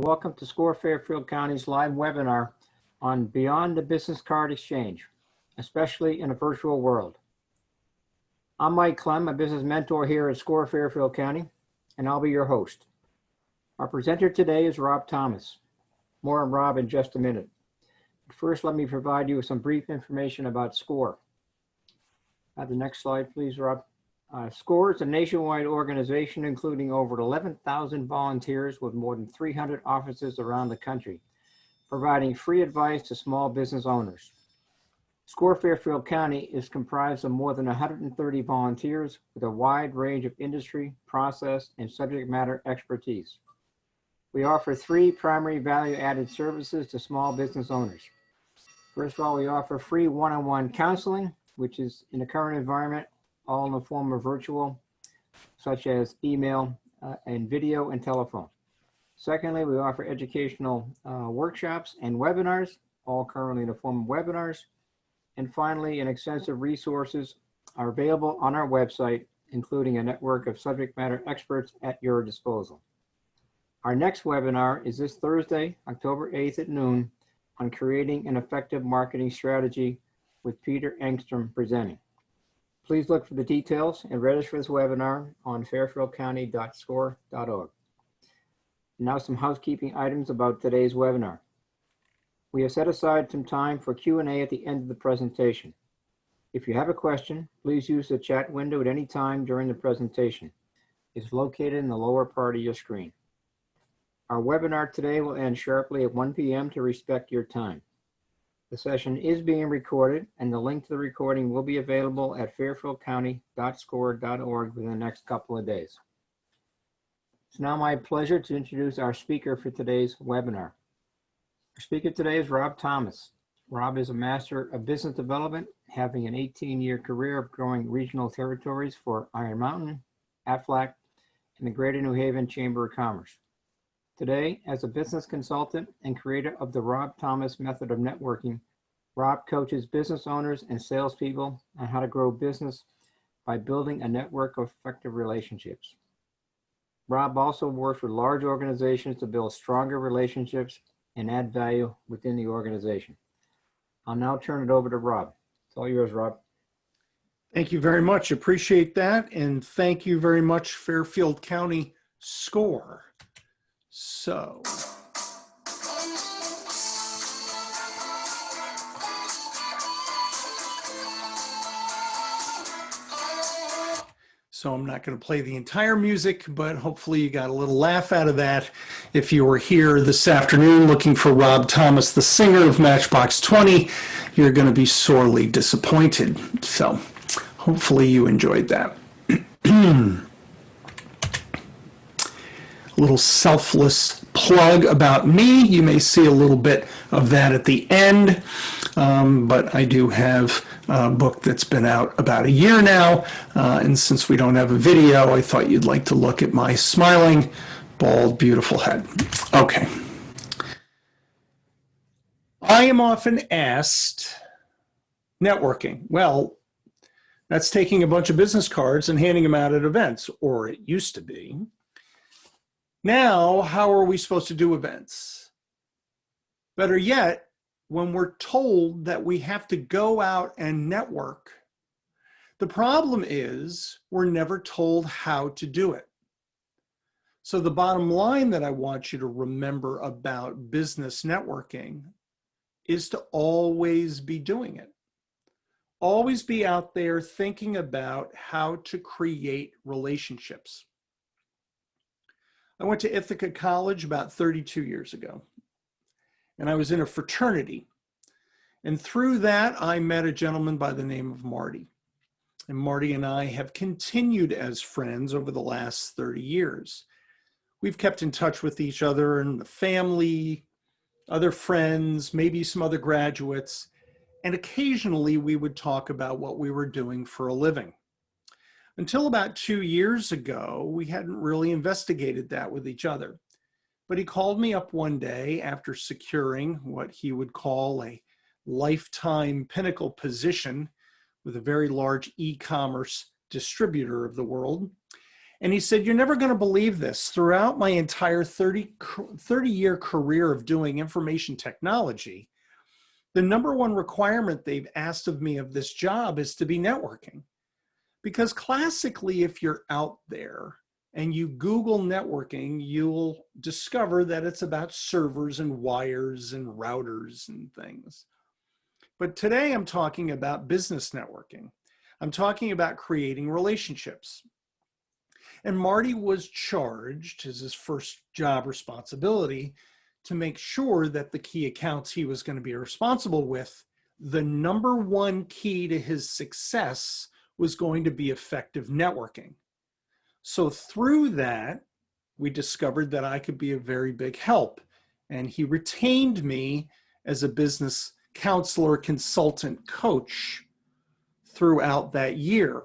Welcome to SCORE Fairfield County's live webinar on Beyond the Business Card Exchange, especially in a virtual world. I'm Mike Clem, a business mentor here at SCORE Fairfield County, and I'll be your host. Our presenter today is Rob Thomas. More on Rob in just a minute. But first, let me provide you with some brief information about SCORE. The next slide, please, Rob. SCORE is a nationwide organization including over 11,000 volunteers with more than 300 offices around the country, providing free advice to small business owners. SCORE Fairfield County is comprised of more than 130 volunteers with a wide range of industry, process, and subject matter expertise. We offer three primary value-added services to small business owners. First of all, we offer free one-on-one counseling, which is in the current environment, all in the form of virtual, such as email and video and telephone. Secondly, we offer educational workshops and webinars, all currently in the form of webinars. And finally, extensive resources are available on our website, including a network of subject matter experts at your disposal. Our next webinar is this Thursday, October 8th at noon, on creating an effective marketing strategy with Peter Engstrom presenting. Please look for the details and register for this webinar on fairfieldcounty.score.org. Now some housekeeping items about today's webinar. We have set aside some time for Q&A at the end of the presentation. If you have a question, please use the chat window at any time during the presentation. It's located in the lower part of your screen. Our webinar today will end sharply at 1 p.m. to respect your time. The session is being recorded, and the link to the recording will be available at fairfieldcounty.score.org within the next couple of days. It's now my pleasure to introduce our speaker for today's webinar. Our speaker today is Rob Thomas. Rob is a Master of Business Development, having an 18-year career of growing regional territories for Iron Mountain, Aflac, and the Greater New Haven Chamber of Commerce. Today, as a business consultant and creator of the Rob Thomas method of networking, Rob coaches business owners and salespeople on how to grow business by building a network of effective relationships. Rob also works with large organizations to build stronger relationships and add value within the organization. I'll now turn it over to Rob. It's all yours, Rob. Thank you very much. Appreciate that. And thank you very much, Fairfield County SCORE. So, I'm not going to play the entire music, but hopefully you got a little laugh out of that. If you were here this afternoon looking for Rob Thomas, the singer of Matchbox 20, you're going to be sorely disappointed. So hopefully you enjoyed that. Little selfless plug about me. You may see a little bit of that at the end, but I do have a book that's been out about a year now, and since we don't have a video, I thought you'd like to look at my smiling, bald, beautiful head. Okay. I am often asked, networking. Well, that's taking a bunch of business cards and handing them out at events, or it used to be. Now, how are we supposed to do events? Better yet, when we're told that we have to go out and network, the problem is we're never told how to do it. So the bottom line that I want you to remember about business networking is to always be doing it. Always be out there thinking about how to create relationships. I went to Ithaca College about 32 years ago, and I was in a fraternity. And through that, I met a gentleman by the name of Marty. And Marty and I have continued as friends over the last 30 years. We've kept in touch with each other and the family, other friends, maybe some other graduates, and occasionally we would talk about what we were doing for a living. Until about 2 years ago, we hadn't really investigated that with each other. But he called me up one day after securing what he would call a lifetime pinnacle position with a very large e-commerce distributor of the world. And he said, you're never going to believe this. Throughout my entire 30-year career of doing information technology, the number one requirement they've asked of me of this job is to be networking. Because classically, if you're out there and you Google networking, you'll discover that it's about servers and wires and routers and things. But today I'm talking about business networking. I'm talking about creating relationships. And Marty was charged as his first job responsibility to make sure that the key accounts he was going to be responsible with, the number one key to his success was going to be effective networking. So through that, we discovered that I could be a very big help. And he retained me as a business counselor, consultant, coach throughout that year,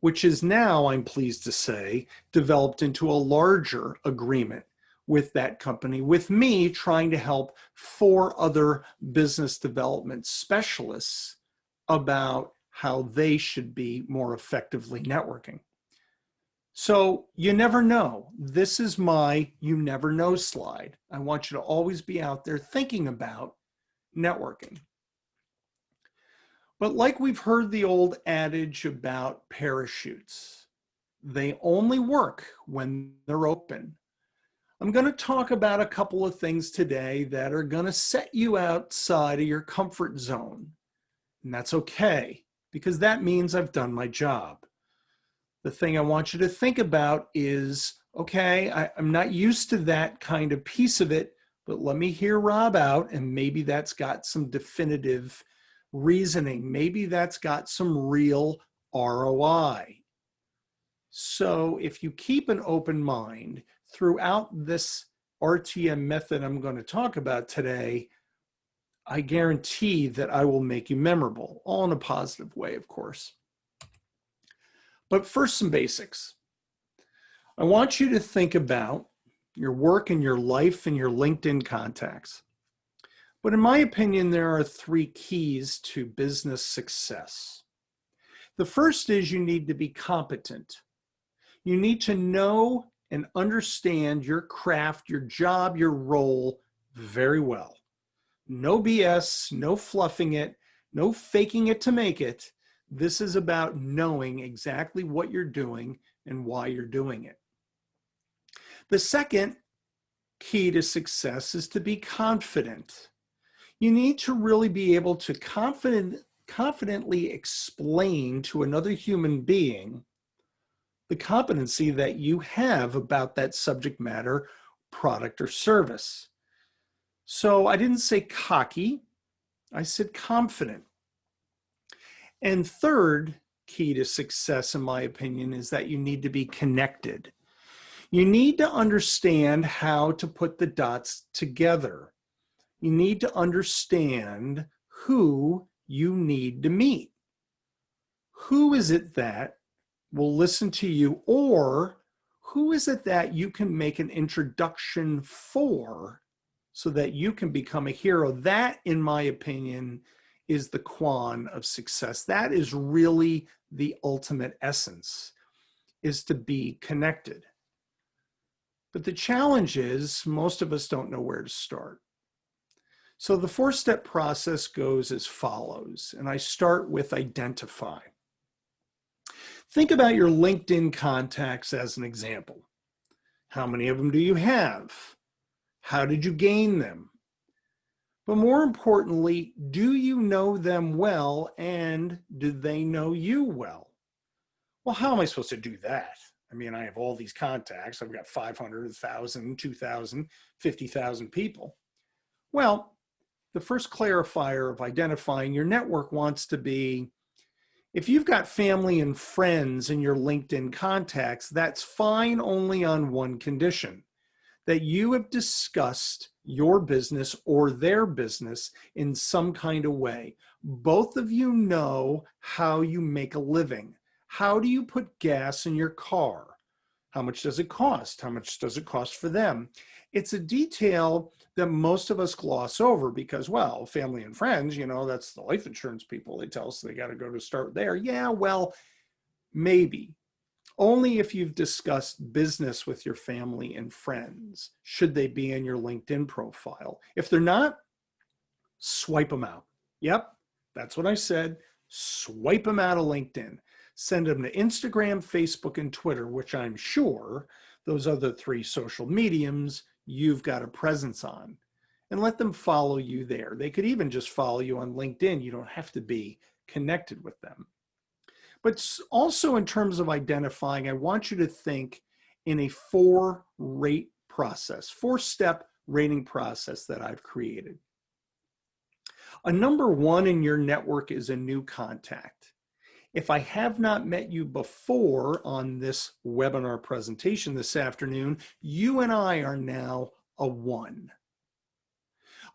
which is now, I'm pleased to say, developed into a larger agreement with that company, with me trying to help 4 other business development specialists about how they should be more effectively networking. So you never know. This is my you never know slide. I want you to always be out there thinking about networking. But like we've heard the old adage about parachutes, they only work when they're open. I'm going to talk about a couple of things today that are going to set you outside of your comfort zone. And that's okay, because that means I've done my job. The thing I want you to think about is, okay, I'm not used to that kind of piece of it, but let me hear Rob out, and maybe that's got some definitive reasoning. Maybe that's got some real ROI. So if you keep an open mind throughout this RTM method I'm going to talk about today, I guarantee that I will make you memorable, all in a positive way, of course. But first, some basics. I want you to think about your work and your life and your LinkedIn contacts. But in my opinion, there are 3 keys to business success. The first is you need to be competent. You need to know and understand your craft, your job, your role very well. No BS, no fluffing it, no faking it to make it. This is about knowing exactly what you're doing and why you're doing it. The second key to success is to be confident. You need to really be able to confidently explain to another human being the competency that you have about that subject matter, product, or service. So I didn't say cocky, I said confident. And third key to success, in my opinion, is that you need to be connected. You need to understand how to put the dots together. You need to understand who you need to meet. Who is it that will listen to you, or who is it that you can make an introduction for so that you can become a hero? That, in my opinion, is the quan of success. That is really the ultimate essence, is to be connected. But the challenge is most of us don't know where to start. So the 4-step process goes as follows, and I start with identify. Think about your LinkedIn contacts as an example. How many of them do you have? How did you gain them? But more importantly, do you know them well, and do they know you well? Well, how am I supposed to do that? I mean, I have all these contacts. I've got 500, 1,000, 2,000, 50,000 people. Well, the first clarifier of identifying your network wants to be, if you've got family and friends in your LinkedIn contacts, that's fine only on one condition, that you have discussed your business or their business in some kind of way. Both of you know how you make a living. How do you put gas in your car? How much does it cost? How much does it cost for them? It's a detail that most of us gloss over because, well, family and friends, you know, that's the life insurance people. They tell us they got to go to start there. Yeah, well, maybe. Only if you've discussed business with your family and friends should they be in your LinkedIn profile. If they're not, swipe them out. Yep, that's what I said. Swipe them out of LinkedIn. Send them to Instagram, Facebook, and Twitter, which I'm sure those other 3 social mediums you've got a presence on. And let them follow you there. They could even just follow you on LinkedIn. You don't have to be connected with them. But also in terms of identifying, I want you to think in a 4-rate process, 4-step rating process that I've created. A number 1 in your network is a new contact. If I have not met you before on this webinar presentation this afternoon, you and I are now a 1.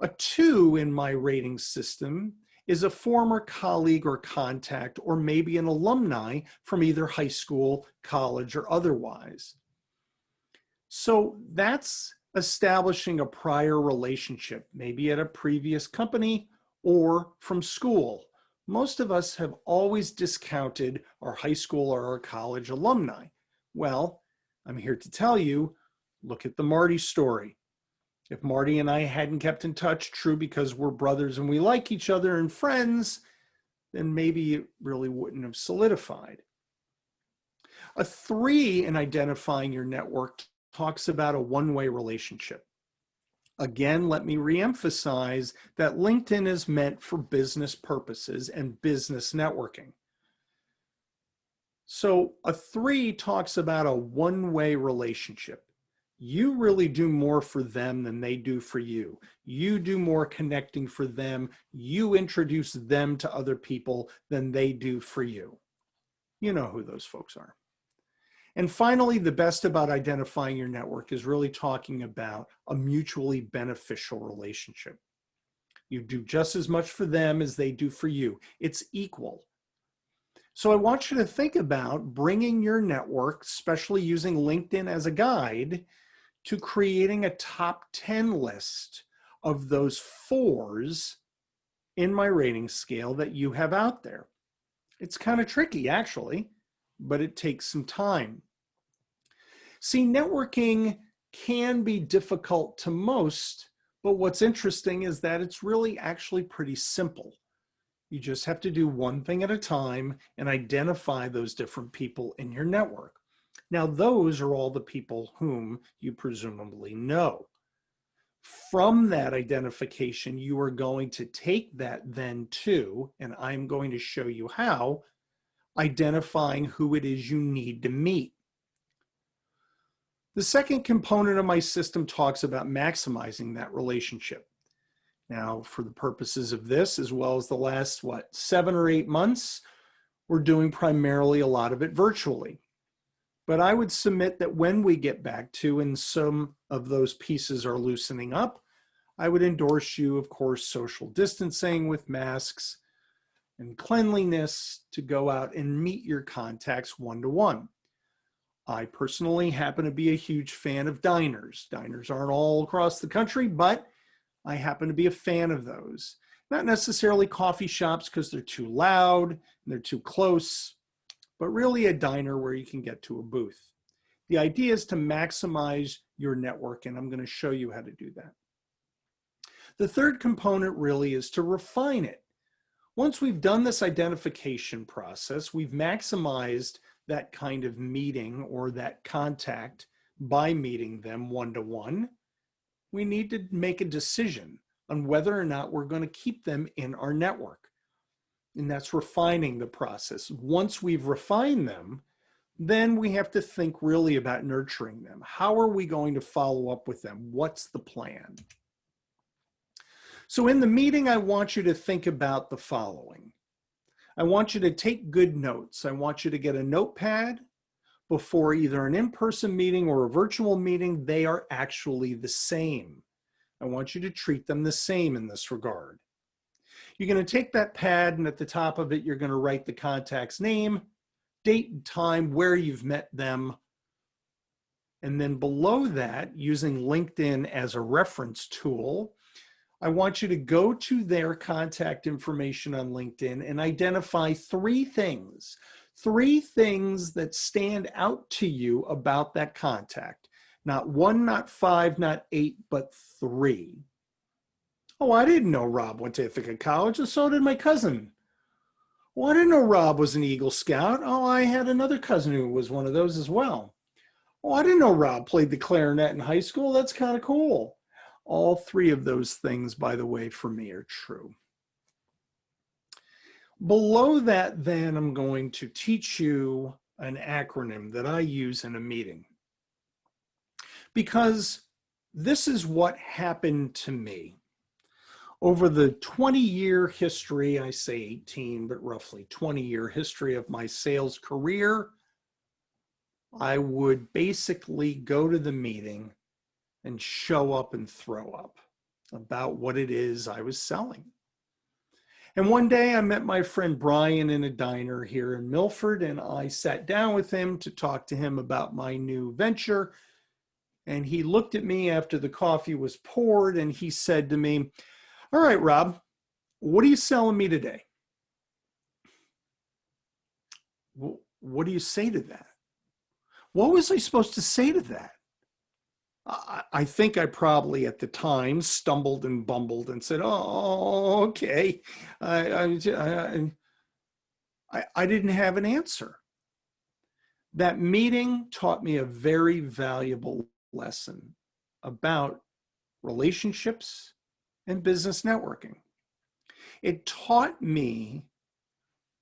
A 2 in my rating system is a former colleague or contact, or maybe an alumni from either high school, college, or otherwise. So that's establishing a prior relationship, maybe at a previous company or from school. Most of us have always discounted our high school or our college alumni. Well, I'm here to tell you, look at the Marty story. If Marty and I hadn't kept in touch, true, because we're brothers and we like each other and friends, then maybe it really wouldn't have solidified. A 3 in identifying your network talks about a one-way relationship. Again, let me reemphasize that LinkedIn is meant for business purposes and business networking. So a 3 talks about a one-way relationship. You really do more for them than they do for you. You do more connecting for them. You introduce them to other people than they do for you. You know who those folks are. And finally, the best about identifying your network is really talking about a mutually beneficial relationship. You do just as much for them as they do for you. It's equal. So I want you to think about bringing your network, especially using LinkedIn as a guide, to creating a top 10 list of those 4s in my rating scale that you have out there. It's kind of tricky, actually, but it takes some time. See, networking can be difficult to most, but what's interesting is that it's really actually pretty simple. You just have to do one thing at a time and identify those different people in your network. Now, those are all the people whom you presumably know. From that identification, you are going to take that then to, and I'm going to show you how, identifying who it is you need to meet. The second component of my system talks about maximizing that relationship. Now, for the purposes of this, as well as the last, 7 or 8 months, we're doing primarily a lot of it virtually. But I would submit that when we get back to, and some of those pieces are loosening up, I would endorse you, of course, social distancing with masks and cleanliness to go out and meet your contacts one-to-one. I personally happen to be a huge fan of diners. Diners aren't all across the country, but I happen to be a fan of those. Not necessarily coffee shops because they're too loud and they're too close, but really a diner where you can get to a booth. The idea is to maximize your network, and I'm going to show you how to do that. The third component really is to refine it. Once we've done this identification process, we've maximized that kind of meeting or that contact by meeting them one-to-one. We need to make a decision on whether or not we're going to keep them in our network. And that's refining the process. Once we've refined them, then we have to think really about nurturing them. How are we going to follow up with them? What's the plan? So in the meeting, I want you to think about the following. I want you to take good notes. I want you to get a notepad. Before either an in-person meeting or a virtual meeting, they are actually the same. I want you to treat them the same in this regard. You're going to take that pad, and at the top of it, you're going to write the contact's name, date and time, where you've met them. And then below that, using LinkedIn as a reference tool, I want you to go to their contact information on LinkedIn and identify 3 things, 3 things that stand out to you about that contact. Not 1, not 5, not 8, but 3. Oh, I didn't know Rob went to Ithaca College, and so did my cousin. Well, I didn't know Rob was an Eagle Scout. Oh, I had another cousin who was one of those as well. Oh, I didn't know Rob played the clarinet in high school. That's kind of cool. All 3 of those things, by the way, for me are true. Below that, then, I'm going to teach you an acronym that I use in a meeting, because this is what happened to me. Over the 20-year history, I say 18, but roughly 20-year history of my sales career, I would basically go to the meeting and show up and throw up about what it is I was selling. And one day I met my friend Brian in a diner here in Milford, and I sat down with him to talk to him about my new venture. And he looked at me after the coffee was poured and he said to me, "All right, Rob, what are you selling me today?" Well, what do you say to that? What was I supposed to say to that? I think I probably at the time stumbled and bumbled and said, "Oh, okay." I didn't have an answer. That meeting taught me a very valuable lesson about relationships and business networking. It taught me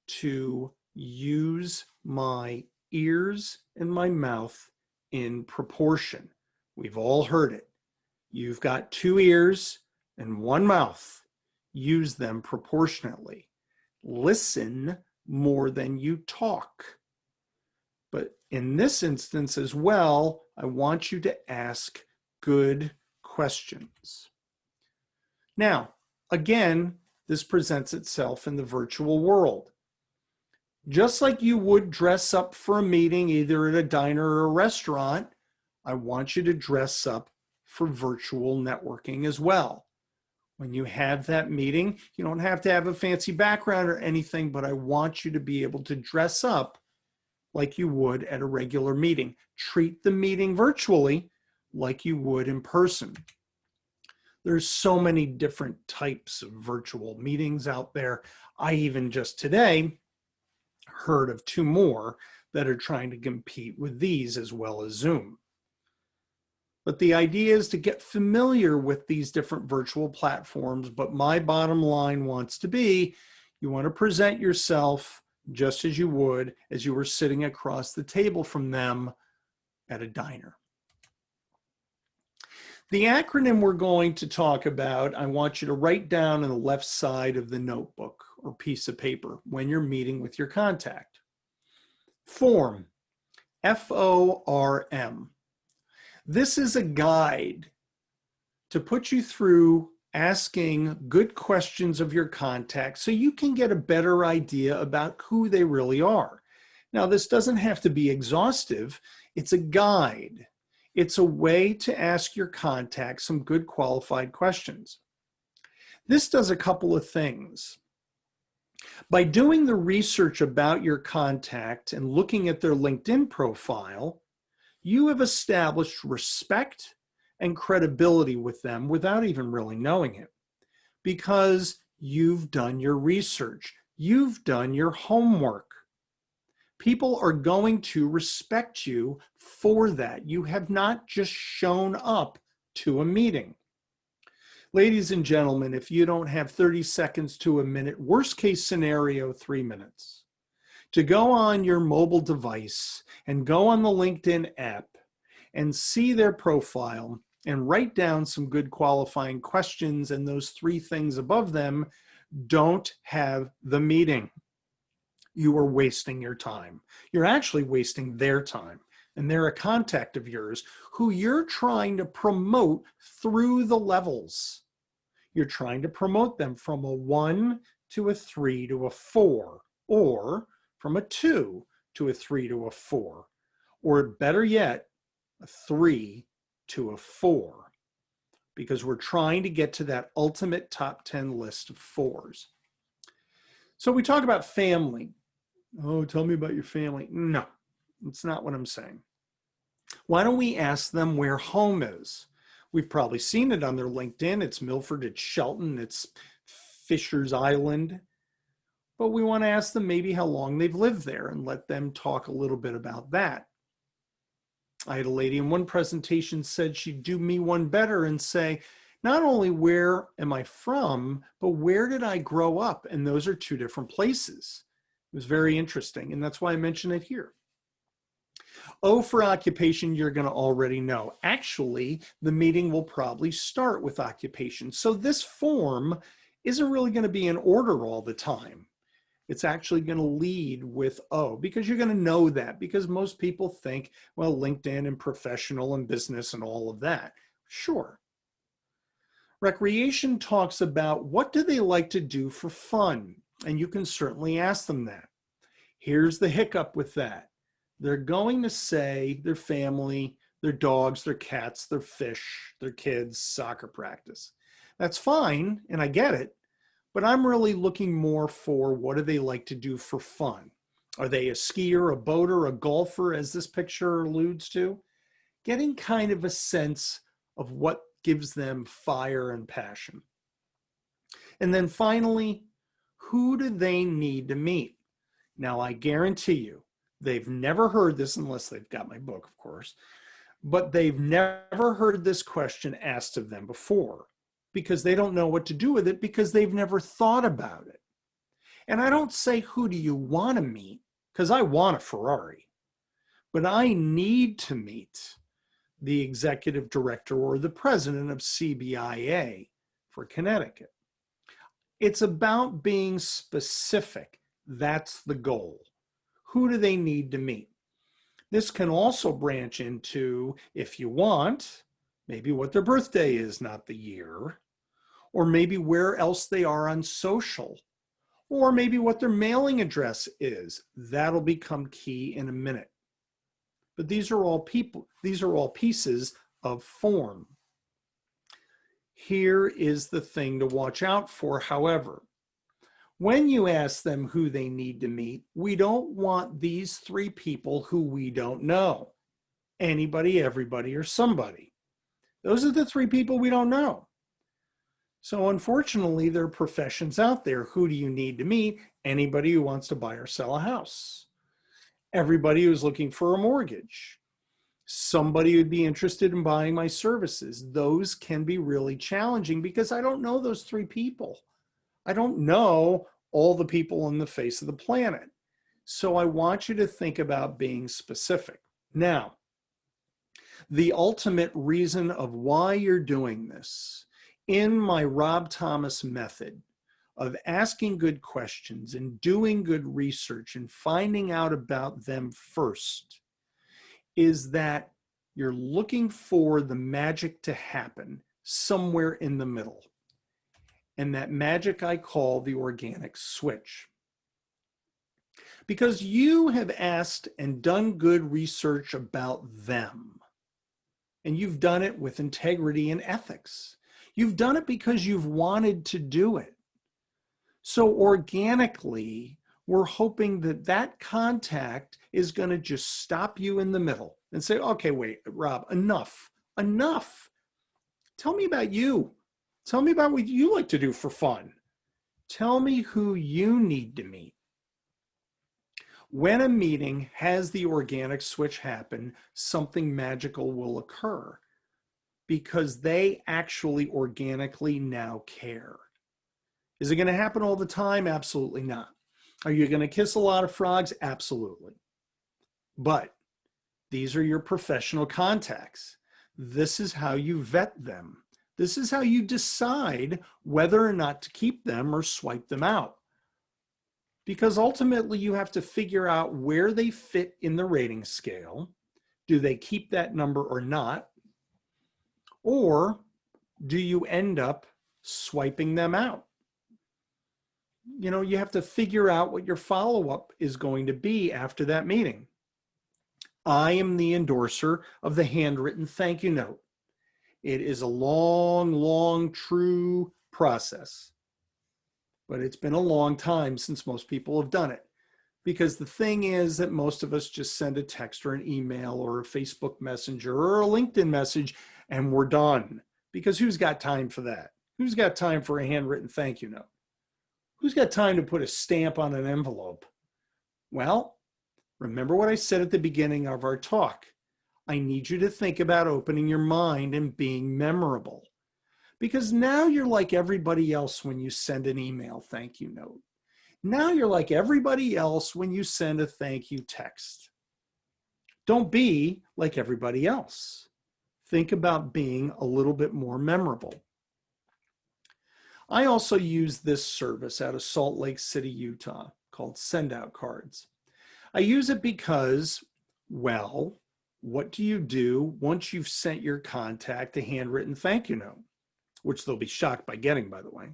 to use my ears and my mouth in proportion. We've all heard it. You've got 2 ears and 1 mouth. Use them proportionately. Listen more than you talk. But in this instance as well, I want you to ask good questions. Now, again, this presents itself in the virtual world. Just like you would dress up for a meeting, either at a diner or a restaurant, I want you to dress up for virtual networking as well. When you have that meeting, you don't have to have a fancy background or anything, but I want you to be able to dress up like you would at a regular meeting. Treat the meeting virtually like you would in person. There's so many different types of virtual meetings out there. I even just today heard of 2 more that are trying to compete with these as well as Zoom. But the idea is to get familiar with these different virtual platforms. But my bottom line wants to be, you want to present yourself just as you would as you were sitting across the table from them at a diner. The acronym we're going to talk about, I want you to write down on the left side of the notebook or piece of paper when you're meeting with your contact. FORM, F-O-R-M. This is a guide to put you through asking good questions of your contact so you can get a better idea about who they really are. Now, this doesn't have to be exhaustive. It's a guide. It's a way to ask your contact some good qualified questions. This does a couple of things. By doing the research about your contact and looking at their LinkedIn profile, you have established respect and credibility with them without even really knowing it, because you've done your research, you've done your homework. People are going to respect you for that. You have not just shown up to a meeting. Ladies and gentlemen, if you don't have 30 seconds to a minute, worst case scenario, 3 minutes, to go on your mobile device and go on the LinkedIn app and see their profile and write down some good qualifying questions and those 3 things above them, don't have the meeting. You are wasting your time. You're actually wasting their time. And they're a contact of yours who you're trying to promote through the levels. You're trying to promote them from a 1 to a 3 to a 4, or from a 2 to a 3 to a 4, or better yet, a 3 to a 4, because we're trying to get to that ultimate top 10 list of 4s. So we talk about family. Oh, tell me about your family. No, it's not what I'm saying. Why don't we ask them where home is? We've probably seen it on their LinkedIn. It's Milford, it's Shelton, it's Fisher's Island. But we want to ask them maybe how long they've lived there and let them talk a little bit about that. I had a lady in one presentation said she'd do me one better and say, not only where am I from, but where did I grow up? And those are two different places. It was very interesting. And that's why I mention it here. O for occupation, you're going to already know. Actually, the meeting will probably start with occupation. So this form isn't really going to be in order all the time. It's actually going to lead with O because you're going to know that because most people think, well, LinkedIn and professional and business and all of that. Sure. Recreation talks about what do they like to do for fun? And you can certainly ask them that. Here's the hiccup with that. They're going to say their family, their dogs, their cats, their fish, their kids, soccer practice. That's fine, and I get it, but I'm really looking more for what do they like to do for fun? Are they a skier, a boater, a golfer, as this picture alludes to? Getting kind of a sense of what gives them fire and passion. And then finally, who do they need to meet? Now, I guarantee you, they've never heard this unless they've got my book, of course, but they've never heard this question asked of them before because they don't know what to do with it because they've never thought about it. And I don't say, who do you want to meet? Because I want a Ferrari, but I need to meet the executive director or the president of CBIA for Connecticut. It's about being specific. That's the goal. Who do they need to meet? This can also branch into, if you want, maybe what their birthday is, not the year, or maybe where else they are on social, or maybe what their mailing address is. That'll become key in a minute. But these are all pieces of form. Here is the thing to watch out for, however. When you ask them who they need to meet, we don't want these three people who we don't know. Anybody, everybody, or somebody. Those are the three people we don't know. So unfortunately, there are professions out there. Who do you need to meet? Anybody who wants to buy or sell a house. Everybody who's looking for a mortgage. Somebody who'd be interested in buying my services. Those can be really challenging because I don't know those three people. I don't know all the people on the face of the planet. So I want you to think about being specific. Now, the ultimate reason of why you're doing this, in my Rob Thomas method of asking good questions and doing good research and finding out about them first, is that you're looking for the magic to happen somewhere in the middle. And that magic I call the organic switch. Because you have asked and done good research about them. And you've done it with integrity and ethics. You've done it because you've wanted to do it. So organically, we're hoping that that contact is going to just stop you in the middle and say, okay, wait, Rob, enough. Tell me about you. Tell me about what you like to do for fun. Tell me who you need to meet. When a meeting has the organic switch happen, something magical will occur because they actually organically now care. Is it going to happen all the time? Absolutely not. Are you going to kiss a lot of frogs? Absolutely. But these are your professional contacts. This is how you vet them. This is how you decide whether or not to keep them or swipe them out. Because ultimately you have to figure out where they fit in the rating scale. Do they keep that number or not? Or do you end up swiping them out? You know, you have to figure out what your follow-up is going to be after that meeting. I am the endorser of the handwritten thank you note. It is a long, true process, but it's been a long time since most people have done it. Because the thing is that most of us just send a text or an email or a Facebook Messenger or a LinkedIn message and we're done. Because who's got time for that? Who's got time for a handwritten thank you note? Who's got time to put a stamp on an envelope? Well, remember what I said at the beginning of our talk. I need you to think about opening your mind and being memorable. Because now you're like everybody else when you send an email thank you note. Now you're like everybody else when you send a thank you text. Don't be like everybody else. Think about being a little bit more memorable. I also use this service out of Salt Lake City, Utah, called Send Out Cards. I use it because, well, what do you do once you've sent your contact a handwritten thank you note, which they'll be shocked by getting, by the way?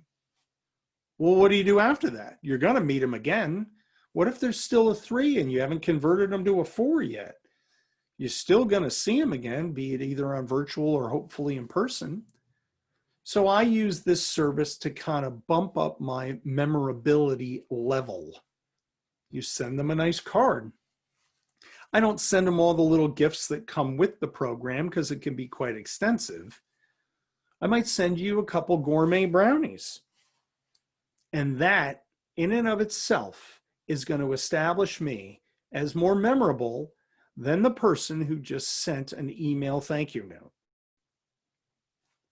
Well, what do you do after that? You're going to meet them again. What if there's still a 3 and you haven't converted them to a 4 yet? You're still going to see them again, be it either on virtual or hopefully in person. So I use this service to kind of bump up my memorability level. You send them a nice card. I don't send them all the little gifts that come with the program because it can be quite extensive. I might send you a couple gourmet brownies. And that, in and of itself, is going to establish me as more memorable than the person who just sent an email thank you note.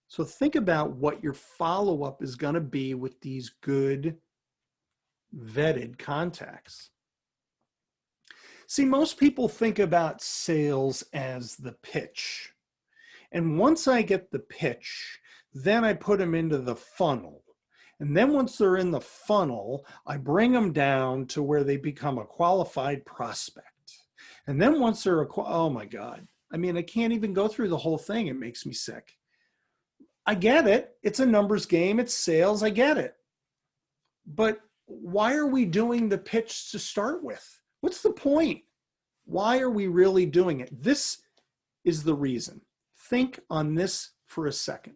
So think about what your follow-up is going to be with these good, vetted contacts. See, most people think about sales as the pitch. And once I get the pitch, then I put them into the funnel. And then once they're in the funnel, I bring them down to where they become a qualified prospect. And then once they're, oh my God, I mean, I can't even go through the whole thing. It makes me sick. I get it. It's a numbers game. It's sales. I get it. But why are we doing the pitch to start with? What's the point? Why are we really doing it? This is the reason. Think on this for a second.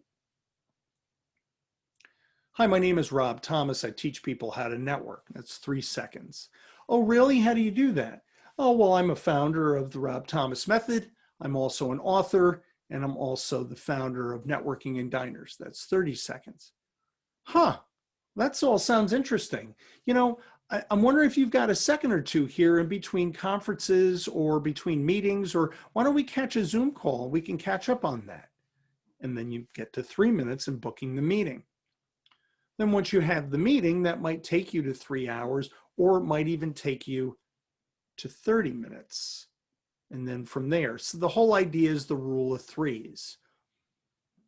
Hi, my name is Rob Thomas. I teach people how to network. That's 3 seconds. Oh, really? How do you do that? Oh, well, I'm a founder of the Rob Thomas Method. I'm also an author, and I'm also the founder of Networking in Diners. That's 30 seconds. Huh, that all sounds interesting. You know, I'm wondering if you've got a second or two here in between conferences or between meetings, or why don't we catch a Zoom call? We can catch up on that. And then you get to 3 minutes in booking the meeting. Then once you have the meeting, that might take you to 3 hours, or it might even take you to 30 minutes. And then from there, so the whole idea is the rule of 3s.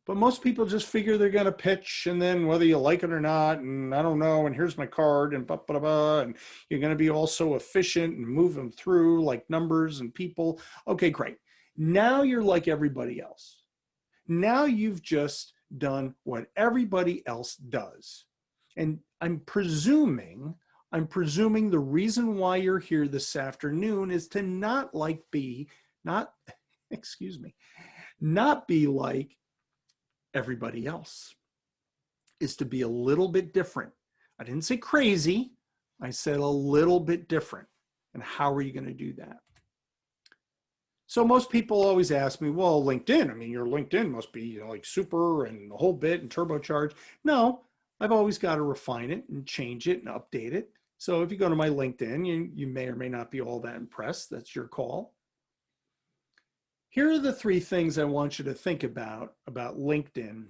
But most people just figure they're going to pitch, and then whether you like it or not, and I don't know, and here's my card, and blah, blah, blah, and you're going to be also efficient and move them through like numbers and people. Okay, great. Now you're like everybody else. Now you've just done what everybody else does. And I'm presuming the reason why you're here this afternoon is to not be like everybody else, is to be a little bit different. I didn't say crazy. I said a little bit different. And how are you going to do that? So most people always ask me, well, LinkedIn, I mean, your LinkedIn must be, you know, like super and the whole bit and turbocharged. No, I've always got to refine it and change it and update it. So if you go to my LinkedIn, you may or may not be all that impressed. That's your call. Here are the 3 things I want you to think about LinkedIn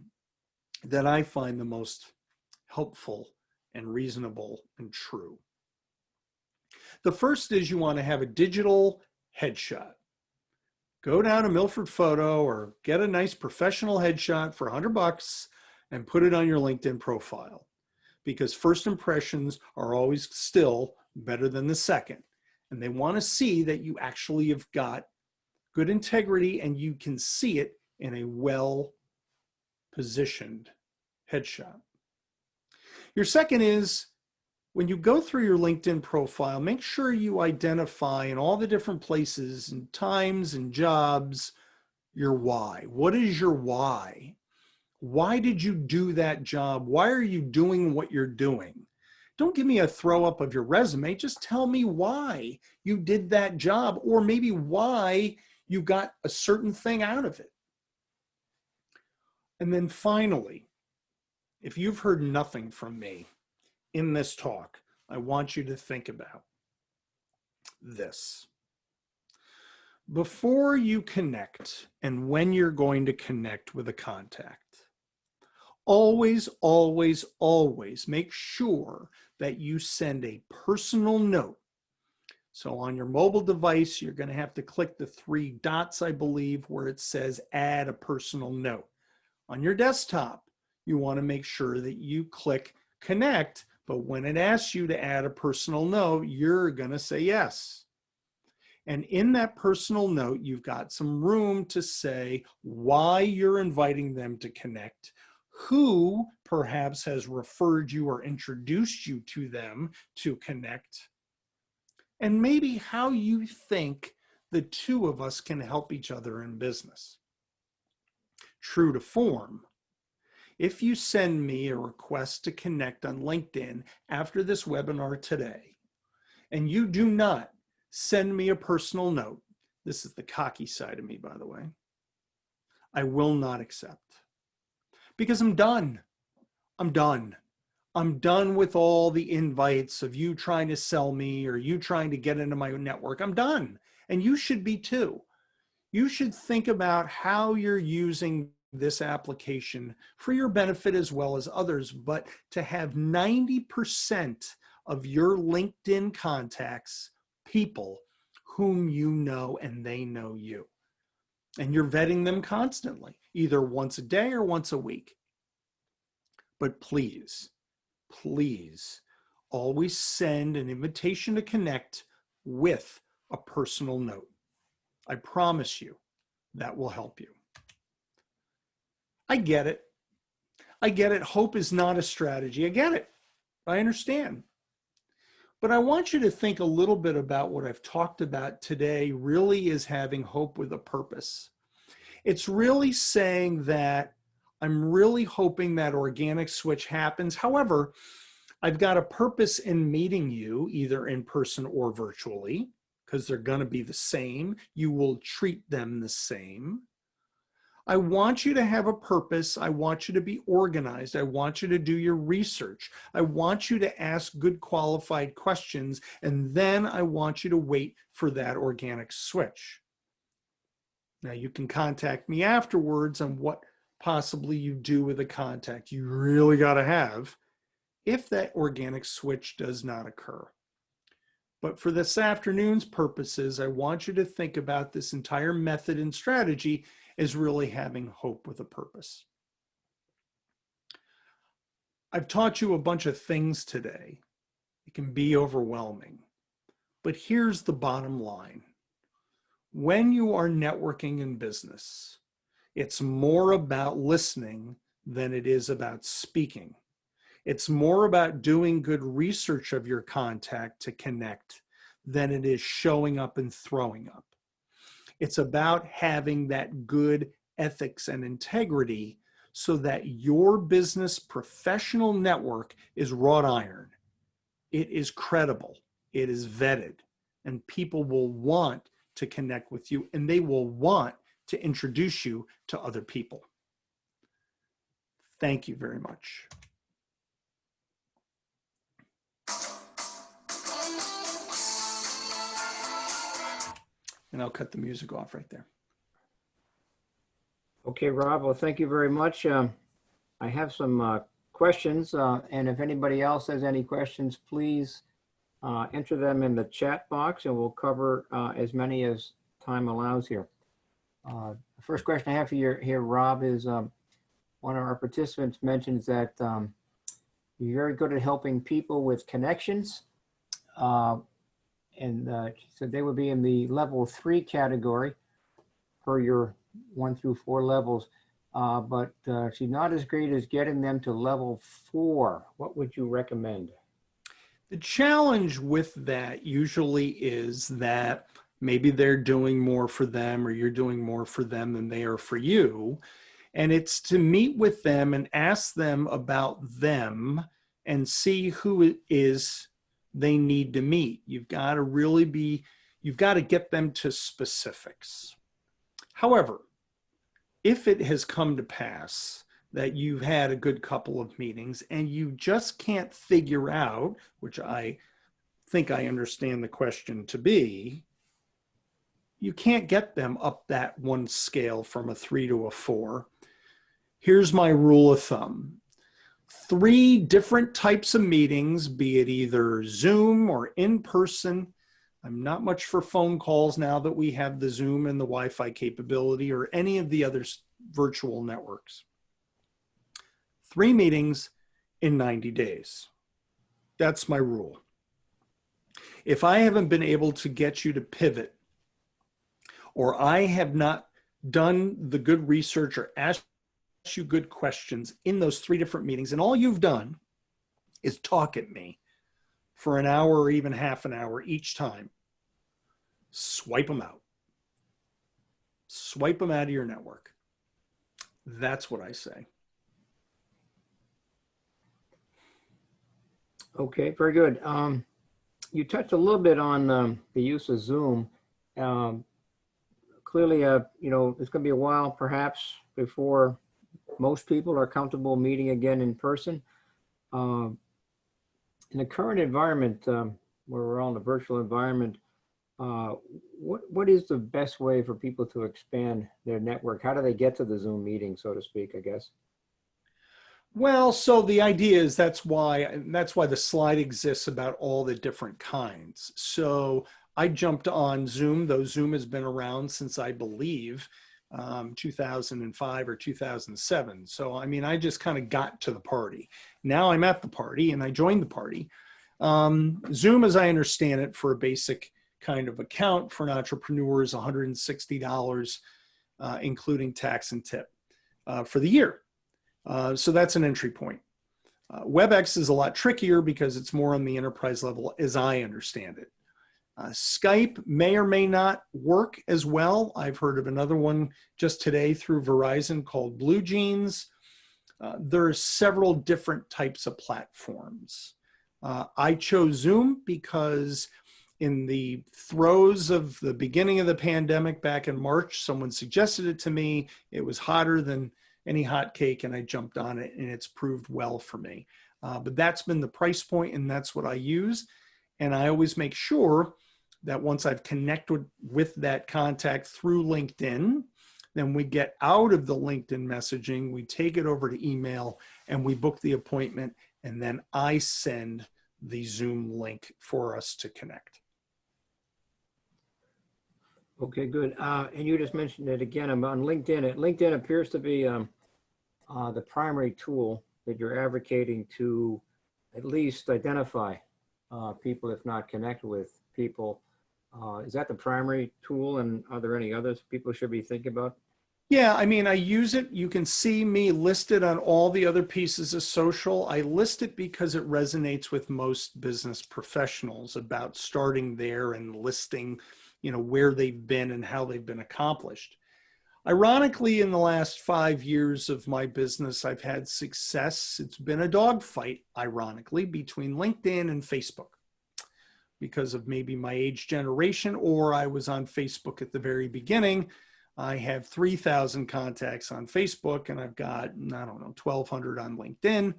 that I find the most helpful and reasonable and true. The first is you want to have a digital headshot. Go down to Milford Photo or get a nice professional headshot for $100 and put it on your LinkedIn profile, because first impressions are always still better than the second. And they want to see that you actually have got good integrity and you can see it in a well-positioned headshot. Your second is, when you go through your LinkedIn profile, make sure you identify in all the different places and times and jobs your why. What is your why? Why did you do that job? Why are you doing what you're doing? Don't give me a throw up of your resume. Just tell me why you did that job, or maybe why you got a certain thing out of it. And then finally, if you've heard nothing from me in this talk, I want you to think about this. Before you connect and when you're going to connect with a contact, always, always, always make sure that you send a personal note. So on your mobile device, you're going to have to click the 3 dots, I believe, where it says add a personal note. On your desktop, you want to make sure that you click connect, but when it asks you to add a personal note, you're going to say yes. And in that personal note, you've got some room to say why you're inviting them to connect, who perhaps has referred you or introduced you to them to connect, and maybe how you think the two of us can help each other in business. True to form, if you send me a request to connect on LinkedIn after this webinar today, and you do not send me a personal note, this is the cocky side of me, by the way, I will not accept. Because I'm done. I'm done. I'm done with all the invites of you trying to sell me or you trying to get into my network. I'm done. And you should be too. You should think about how you're using this application for your benefit as well as others, but to have 90% of your LinkedIn contacts people whom you know and they know you. And you're vetting them constantly, either once a day or once a week. But please, please always send an invitation to connect with a personal note. I promise you that will help you. I get it. I get it. Hope is not a strategy. I get it. I understand. But I want you to think a little bit about what I've talked about today really is having hope with a purpose. It's really saying that I'm really hoping that organic switch happens. However, I've got a purpose in meeting you either in person or virtually because they're going to be the same. You will treat them the same. I want you to have a purpose. I want you to be organized. I want you to do your research. I want you to ask good qualified questions. And then I want you to wait for that organic switch. Now you can contact me afterwards on what possibly you do with a contact you really got to have if that organic switch does not occur. But for this afternoon's purposes, I want you to think about this entire method and strategy as really having hope with a purpose. I've taught you a bunch of things today. It can be overwhelming, but here's the bottom line. When you are networking in business, it's more about listening than it is about speaking. It's more about doing good research of your contact to connect than it is showing up and throwing up. It's about having that good ethics and integrity so that your business professional network is wrought iron. It is credible. It is vetted. And people will want to connect with you and they will want to introduce you to other people. Thank you very much. And I'll cut the music off right there. Okay, Rob, well, thank you very much. I have some questions, and if anybody else has any questions, please enter them in the chat box and we'll cover as many as time allows here. The first question I have for you here, Rob, is one of our participants mentions that you're very good at helping people with connections. And she said they would be in the level 3 category per your 1 through 4 levels, but she's not as great as getting them to level 4. What would you recommend? The challenge with that usually is that maybe they're doing more for them or you're doing more for them than they are for you. And it's to meet with them and ask them about them and see who it is they need to meet. You've got to get them to specifics. However, if it has come to pass that you've had a good couple of meetings and you just can't figure out, which I think I understand the question to be, you can't get them up that one scale from a 3 to a 4. Here's my rule of thumb. 3 different types of meetings, be it either Zoom or in person. I'm not much for phone calls now that we have the Zoom and the Wi-Fi capability or any of the other virtual networks. 3 meetings in 90 days. That's my rule. If I haven't been able to get you to pivot, or I have not done the good research or asked you good questions in those 3 different meetings, and all you've done is talk at me for an hour or even half an hour each time, swipe them out. Swipe them out of your network. That's what I say. Okay, very good. You touched a little bit on the use of Zoom. Clearly, you know, it's going to be a while perhaps before most people are comfortable meeting again in person. In the current environment, where we're all in a virtual environment, what is the best way for people to expand their network? How do they get to the Zoom meeting, so to speak, I guess? Well, so the idea is that's why the slide exists about all the different kinds. So I jumped on Zoom, though Zoom has been around since I believe 2005 or 2007. So, I mean, I just kind of got to the party. Now I'm at the party and I joined the party. Zoom, as I understand it, for a basic kind of account for an entrepreneur is $160, including tax and tip for the year. So that's an entry point. WebEx is a lot trickier because it's more on the enterprise level, as I understand it. Skype may or may not work as well. I've heard of another one just today through Verizon called Blue Jeans. There are several different types of platforms. I chose Zoom because in the throes of the beginning of the pandemic back in March, someone suggested it to me. It was hotter than any hot cake and I jumped on it and it's proved well for me. But that's been the price point and that's what I use. And I always make sure that once I've connected with that contact through LinkedIn, then we get out of the LinkedIn messaging, we take it over to email and we book the appointment and then I send the Zoom link for us to connect. Okay, good. And you just mentioned it again. I'm on LinkedIn. LinkedIn appears to be the primary tool that you're advocating to at least identify people, if not connect with people. Is that the primary tool, and are there any others people should be thinking about? Yeah, I mean, I use it. You can see me listed on all the other pieces of social. I list it because it resonates with most business professionals about starting there and listing, you know, where they've been and how they've been accomplished. Ironically, in the last 5 years of my business, I've had success. It's been a dogfight, ironically, between LinkedIn and Facebook because of maybe my age generation, or I was on Facebook at the very beginning. I have 3,000 contacts on Facebook and I've got, I don't know, 1,200 on LinkedIn.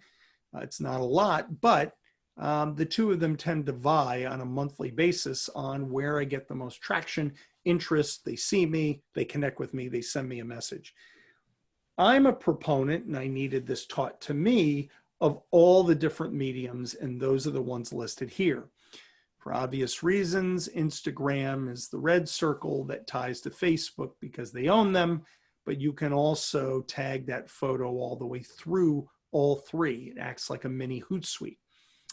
It's not a lot, but the two of them tend to vie on a monthly basis on where I get the most traction, interest. They see me, they connect with me, they send me a message. I'm a proponent, and I needed this taught to me, of all the different mediums, and those are the ones listed here. For obvious reasons, Instagram is the red circle that ties to Facebook because they own them, but you can also tag that photo all the way through all 3. It acts like a mini Hootsuite.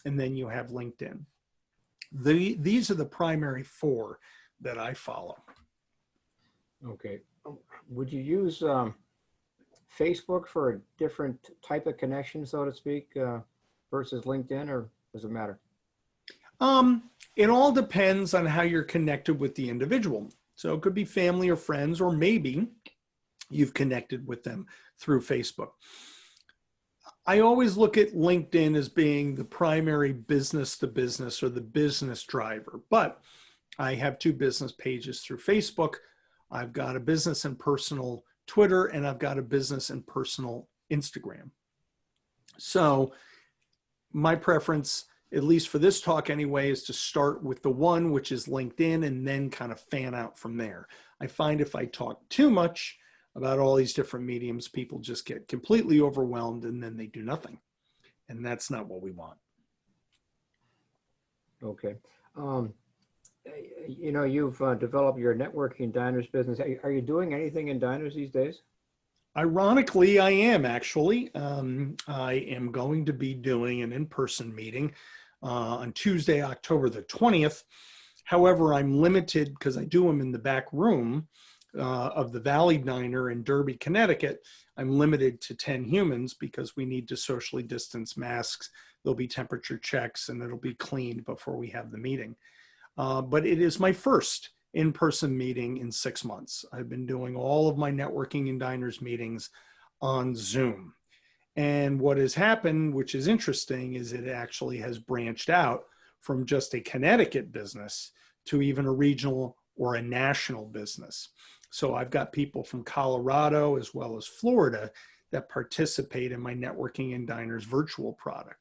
And then you have LinkedIn. These are the primary 4 that I follow. Okay. Would you use Facebook for a different type of connection, so to speak, versus LinkedIn, or does it matter? It all depends on how you're connected with the individual. So it could be family or friends, or maybe you've connected with them through Facebook. I always look at LinkedIn as being the primary business to business or the business driver, but I have two business pages through Facebook. I've got a business and personal Twitter, and I've got a business and personal Instagram. So my preference, at least for this talk anyway, is to start with the one, which is LinkedIn, and then kind of fan out from there. I find if I talk too much about all these different mediums, people just get completely overwhelmed and then they do nothing. And that's not what we want. Okay. You've developed your networking diners business. Are you doing anything in diners these days? Ironically, I am actually. I am going to be doing an in-person meeting on Tuesday, October the 20th. However, I'm limited because I do them in the back room of the Valley Diner in Derby, Connecticut. I'm limited to 10 humans because we need to socially distance masks. There'll be temperature checks and it'll be cleaned before we have the meeting. But it is my first in-person meeting in 6 months. I've been doing all of my networking and diners meetings on Zoom. And what has happened, which is interesting, is it actually has branched out from just a Connecticut business to even a regional or a national business. So I've got people from Colorado as well as Florida that participate in my networking and diners virtual product.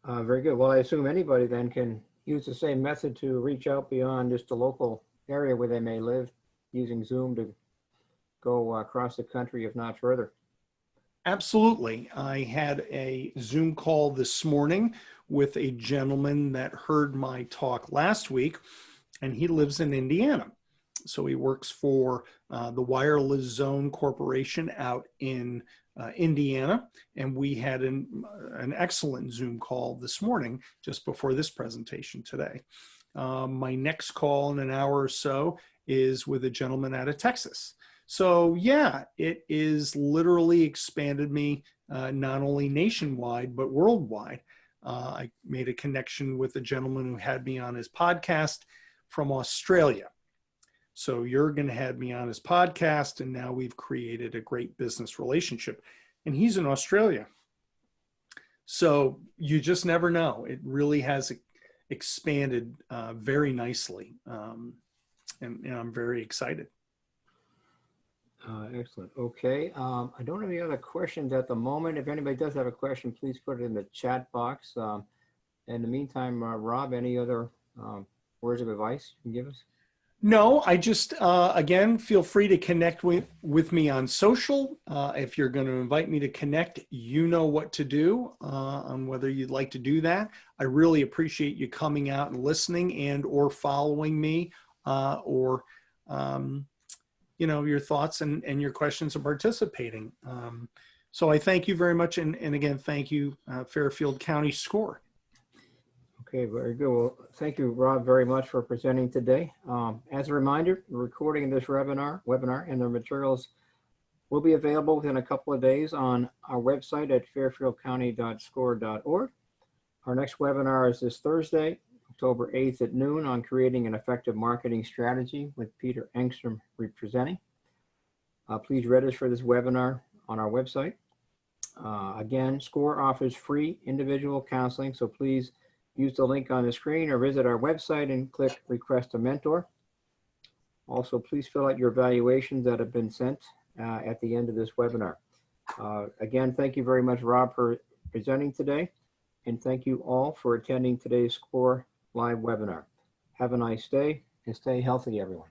Very good. Well, I assume anybody then can use the same method to reach out beyond just the local area where they may live, using Zoom to go across the country, if not further. Absolutely. I had a Zoom call this morning with a gentleman that heard my talk last week, and he lives in Indiana. So he works for the Wireless Zone Corporation out in Indiana, and we had an excellent Zoom call this morning just before this presentation today. My next call in an hour or so is with a gentleman out of Texas. So yeah, it is literally expanded me not only nationwide, but worldwide. I made a connection with a gentleman who had me on his podcast from Australia. So Jürgen had me on his podcast, and now we've created a great business relationship. And he's in Australia. So you just never know. It really has expanded very nicely. And I'm very excited. Excellent. Okay. I don't have any other questions at the moment. If anybody does have a question, please put it in the chat box. In the meantime, Rob, any other words of advice you can give us? No, I just, again, feel free to connect with me on social. If you're going to invite me to connect, you know what to do on whether you'd like to do that. I really appreciate you coming out and listening and or following me or your thoughts and your questions and participating. So I thank you very much. And again, thank you, Fairfield County SCORE. Okay, very good. Well, thank you, Rob, very much for presenting today. As a reminder, the recording of this webinar and the materials will be available within a couple of days on our website at fairfieldcounty.score.org. Our next webinar is this Thursday, October 8th at noon, on creating an effective marketing strategy with Peter Engstrom representing. Please register for this webinar on our website. Again, SCORE offers free individual counseling, so please use the link on the screen or visit our website and click Request a Mentor. Also, please fill out your evaluations that have been sent at the end of this webinar. Again, thank you very much, Rob, for presenting today. And thank you all for attending today's SCORE live webinar. Have a nice day and stay healthy, everyone.